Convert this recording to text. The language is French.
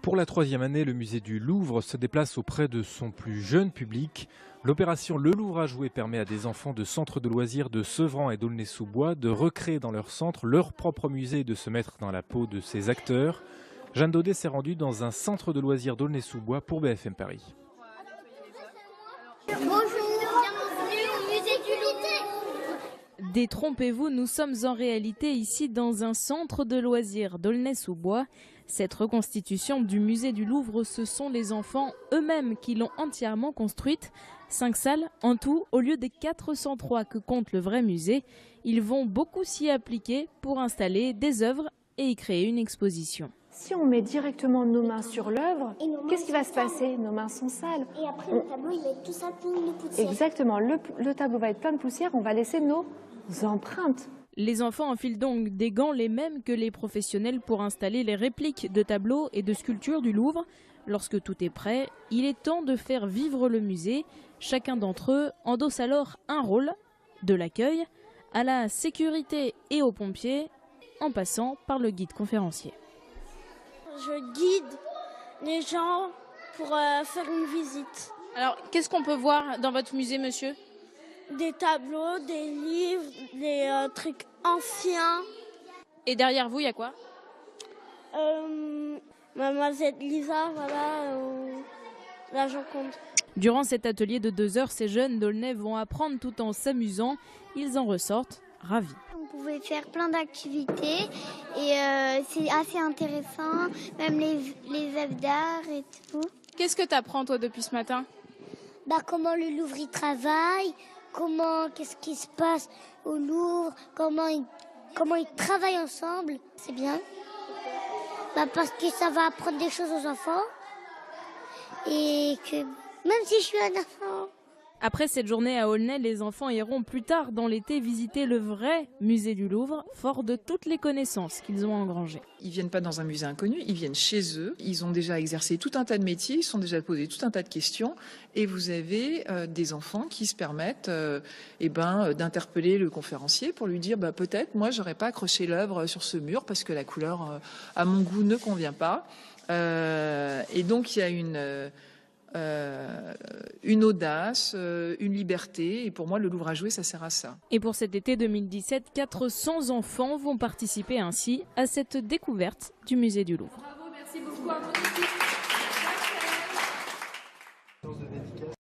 Pour la troisième année, le musée du Louvre se déplace auprès de son plus jeune public. L'opération Le Louvre à jouer permet à des enfants de centres de loisirs de Sevran et d'Aulnay-sous-Bois de recréer dans leur centre leur propre musée et de se mettre dans la peau de ses acteurs. Jeanne Daudet s'est rendue dans un centre de loisirs d'Aulnay-sous-Bois pour BFM Paris. Bonjour, bienvenue au musée du Louvre. Détrompez-vous, nous sommes en réalité ici dans un centre de loisirs d'Aulnay-sous-Bois. Cette reconstitution du musée du Louvre, ce sont les enfants eux-mêmes qui l'ont entièrement construite. 5 salles en tout, au lieu des 403 que compte le vrai musée. Ils vont beaucoup s'y appliquer pour installer des œuvres et y créer une exposition. Si on met directement nos mains sur l'œuvre, qu'est-ce qui va se passer? Nos mains sont sales. Et après, le tableau, il va être tout ça plein de poussière. Exactement, le tableau va être plein de poussière, on va laisser nos empreintes. Les enfants enfilent donc des gants les mêmes que les professionnels pour installer les répliques de tableaux et de sculptures du Louvre. Lorsque tout est prêt, il est temps de faire vivre le musée. Chacun d'entre eux endosse alors un rôle, de l'accueil à la sécurité et aux pompiers, en passant par le guide conférencier. Je guide les gens pour faire une visite. Alors, qu'est-ce qu'on peut voir dans votre musée, monsieur ? Des tableaux, des livres, des trucs anciens. Et derrière vous, il y a quoi ? Mademoiselle Lisa, voilà, la Joconde. Durant cet atelier de 2 heures, ces jeunes d'Aulnay vont apprendre tout en s'amusant. Ils en ressortent ravis. On pouvait faire plein d'activités et c'est assez intéressant, même les œuvres d'art et tout. Qu'est-ce que tu apprends, toi, depuis ce matin ? Comment le Louvre y travaille, qu'est-ce qui se passe au Louvre, comment ils travaillent ensemble. C'est bien. Parce que ça va apprendre des choses aux enfants et que même si je suis un enfant. Après cette journée à Aulnay, les enfants iront plus tard dans l'été visiter le vrai musée du Louvre, fort de toutes les connaissances qu'ils ont engrangées. Ils viennent pas dans un musée inconnu, ils viennent chez eux. Ils ont déjà exercé tout un tas de métiers, ils se sont déjà posé tout un tas de questions. Et vous avez des enfants qui se permettent d'interpeller le conférencier pour lui dire peut-être, moi, j'aurais pas accroché l'œuvre sur ce mur parce que la couleur, à mon goût, ne convient pas. Et donc, il y a une audace, une liberté, et pour moi le Louvre à jouer, ça sert à ça. Et pour cet été 2017, 400 enfants vont participer ainsi à cette découverte du musée du Louvre. Bravo, merci beaucoup à vous.